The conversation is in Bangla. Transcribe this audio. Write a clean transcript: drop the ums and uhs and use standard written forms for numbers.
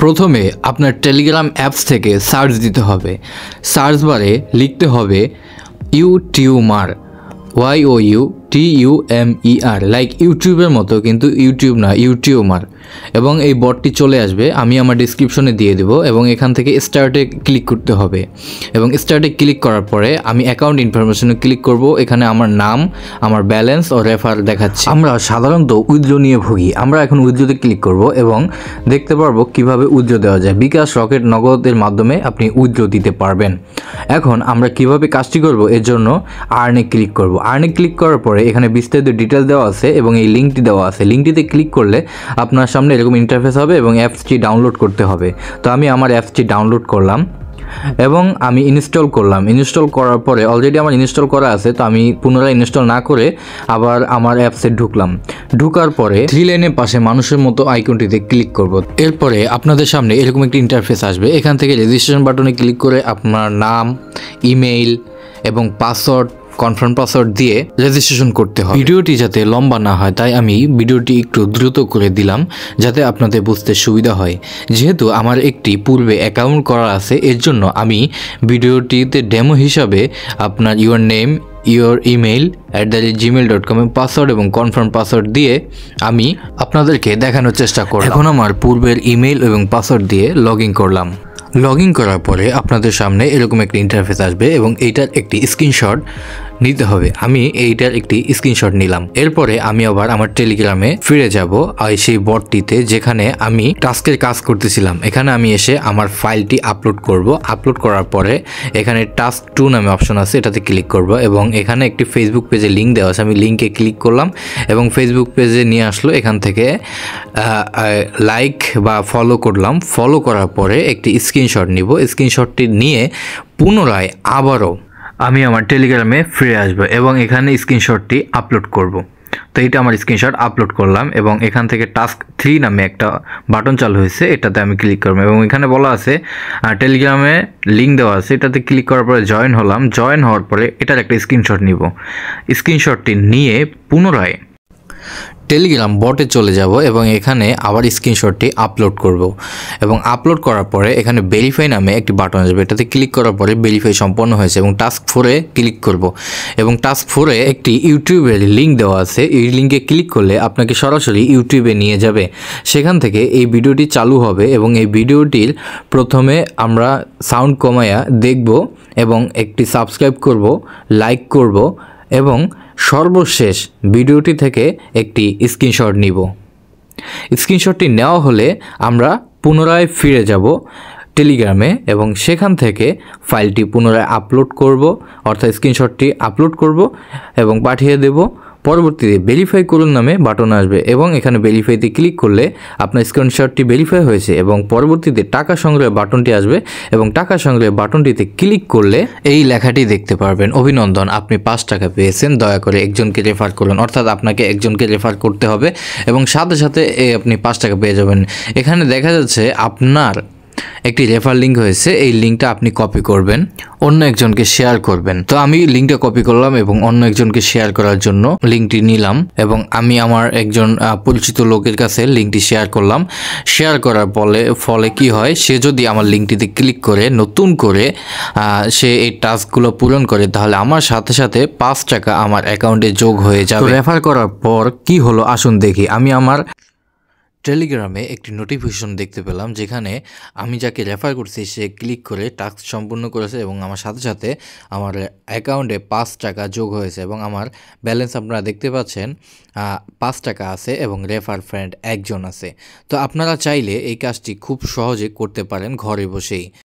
প্রথমে আপনার টেলিগ্রাম অ্যাপস থেকে সার্চ দিতে হবে। সার্চ বারে লিখতে হবে ইউটিউমার, YOUTUMER, লাইক ইউটিউবের মতো কিন্তু ইউটিউব না, ইউটিউমার। এবং এই বটটি চলে আসবে, আমি আমার ডিসক্রিপশনে দিয়ে দেবো। এবং এখান থেকে স্টার্টে ক্লিক করতে হবে এবং স্টার্টে ক্লিক করার পরে আমি অ্যাকাউন্ট ইনফরমেশনে ক্লিক করব। এখানে আমার নাম, আমার ব্যালেন্স ও রেফার দেখাচ্ছে। আমরা সাধারণত উইথড্র নিয়ে ভুগি, আমরা এখন উইথড্রতে ক্লিক করব এবং দেখতে পারবো কিভাবে উইথড্র দেওয়া যায়। বিকাশ, রকেট, নগদের মাধ্যমে আপনি উইথড্র দিতে পারবেন। এখন আমরা কিভাবে কাজটি করব এর জন্য আর্নে ক্লিক করব। আর্নে ক্লিক করার পরে এখানে বিস্তারিত ডিটেল দেওয়া আছে এবং এই লিঙ্কটি দেওয়া আছে। লিঙ্কটিতে ক্লিক করলে আপনার সামনে এরকম ইন্টারফেস হবে এবং অ্যাপসটি ডাউনলোড করতে হবে। তো আমি আমার অ্যাপসটি ডাউনলোড করলাম এবং আমি ইনস্টল করলাম। ইনস্টল করার পরে অলরেডি আমার ইনস্টল করা আছে, তো আমি পুনরায় ইনস্টল না করে আবার আমার অ্যাপসে ঢুকলাম। ঢুকার পরে 3 লাইনের পাশে মানুষের মতো আইকনটিতে ক্লিক করব। এরপরে আপনাদের সামনে এরকম একটি ইন্টারফেস আসবে। এখান থেকে রেজিস্ট্রেশন বাটনে ক্লিক করে আপনার নাম, ইমেইল এবং পাসওয়ার্ড, কনফার্ম পাসওয়ার্ড দিয়ে রেজিস্ট্রেশন করতে হবে। ভিডিওটি যাতে লম্বা না হয় তাই আমি ভিডিওটি একটু দ্রুত করে দিলাম যাতে আপনাদের বুঝতে সুবিধা হয়। যেহেতু আমার একটি পূর্বে অ্যাকাউন্ট করা আছে এর জন্য আমি ভিডিওটিতে ডেমো হিসাবে আপনার your name, your email @gmail.com password এবং কনফার্ম পাসওয়ার্ড দিয়ে আমি আপনাদেরকে দেখানোর চেষ্টা করব। এখন আমার পূর্বের ইমেইল এবং পাসওয়ার্ড দিয়ে লগ ইন করলাম। লগ ইন করার পরে আপনাদের সামনে এরকম একটি ইন্টারফেস আসবে এবং এইটার একটি স্ক্রিনশট নিতে হবে। আমি এইটার একটি স্ক্রিনশট নিলাম। এরপরে আমি আবার আমার টেলিগ্রামে ফিরে যাব আর সেই বটটিতে যেখানে আমি টাস্কের কাজ করতেছিলাম। এখানে আমি এসে আমার ফাইলটি আপলোড করব। আপলোড করার পরে এখানে টাস্ক 2 নামে অপশন আছে, এটাতে ক্লিক করব এবং এখানে একটি ফেসবুক পেজে লিঙ্ক দেওয়া আছে। আমি লিঙ্কে ক্লিক করলাম এবং ফেসবুক পেজে নিয়ে আসলো। এখান থেকে লাইক বা ফলো করলাম। ফলো করার পরে একটি স্ক্রিনশট নিব। স্ক্রিনশটটি নিয়ে পুনরায় আবারও আমি আমার টেলিগ্রামে ফিরে আসবো এবং এখানে স্ক্রিনশটটি আপলোড করব। তো এইটা আমার স্ক্রিনশট আপলোড করলাম এবং এখান থেকে টাস্ক 3 নামে একটা বাটন চালু হয়েছে, এটাতে আমি ক্লিক করব এবং এখানে বলা আছে টেলিগ্রামে লিঙ্ক দেওয়া আছে। এটাতে ক্লিক করার পরে জয়েন হলাম। জয়েন হওয়ার পরে এটার একটা স্ক্রিনশট নিব। স্ক্রিনশটটি নিয়ে পুনরায় টেলিগ্রাম বটে চলে যাব এবং এখানে আবার স্ক্রিনশটটি আপলোড করব এবং আপলোড করার পরে এখানে ভেরিফাই নামে একটি বাটন আসবে। এটাতে ক্লিক করার পরে ভেরিফাই সম্পন্ন হয়েছে এবং টাস্ক 4-এ ক্লিক করব এবং টাস্ক 4-এ একটি ইউটিউবের লিঙ্ক দেওয়া আছে। এই লিঙ্কে ক্লিক করলে আপনাকে সরাসরি ইউটিউবে নিয়ে যাবে। সেখান থেকে এই ভিডিওটি চালু হবে এবং এই ভিডিওটির প্রথমে আমরা সাউন্ড কমায়া দেখব এবং একটি সাবস্ক্রাইব করব, লাইক করব এবং সর্বশেষ ভিডিওটি থেকে একটি স্ক্রিনশট নিব। স্ক্রিনশটটি নেওয়া হলে আমরা পুনরায় ফিরে যাব টেলিগ্রামে এবং সেখান থেকে ফাইলটি পুনরায় আপলোড করব, অর্থাৎ স্ক্রিনশটটি আপলোড করব এবং পাঠিয়ে দেব। পরবর্তীতে ভেরিফাই করুন নামে বাটন আসবে এবং এখানে ভেরিফাইতে ক্লিক করলে আপনার স্ক্রিনশটটি ভেরিফাই হয়েছে এবং পরবর্তীতে টাকা সংগ্রহের বাটনটি আসবে এবং টাকা সংগ্রহের বাটনটিতে ক্লিক করলে এই লেখাটি দেখতে পারবেন, অভিনন্দন, আপনি 5 টাকা পেয়েছেন, দয়া করে একজনকে রেফার করুন। অর্থাৎ আপনাকে একজনকে রেফার করতে হবে এবং সাথে সাথে আপনি 5 টাকা পেয়ে যাবেন। এখানে দেখা যাচ্ছে আপনার একটি রেফার লিঙ্ক হয়েছে, এই লিঙ্কটা আপনি কপি করবেন, অন্য একজনকে শেয়ার করবেন। তো আমি লিঙ্কটা কপি করলাম এবং অন্য একজনকে শেয়ার করার জন্য লিঙ্কটি নিলাম এবং আমি আমার একজন পরিচিত লোকের কাছে লিঙ্কটি শেয়ার করলাম। শেয়ার করার ফলে কি হয়, সে যদি আমার লিঙ্কটিতে ক্লিক করে নতুন করে সে এই টাস্কগুলো পূরণ করে তাহলে আমার সাথে সাথে 5 টাকা আমার অ্যাকাউন্টে যোগ হয়ে যাবে। রেফার করার পর কি হলো আসুন দেখি। আমি আমার টেলিগ্রামে একটি নোটিফিকেশন দেখতে পেলাম যেখানে আমি যাকে রেফার করছি সে ক্লিক করে টাস্ক সম্পূর্ণ করেছে এবং আমার সাথে সাথে আমার অ্যাকাউন্টে 5 টাকা যোগ হয়েছে এবং আমার ব্যালেন্স আপনারা দেখতে পাচ্ছেন 5 টাকা আছে এবং রেফার ফ্রেন্ড একজন আছে। তো আপনারা চাইলে এই কাজটি খুব সহজে করতে পারেন ঘরে বসেই।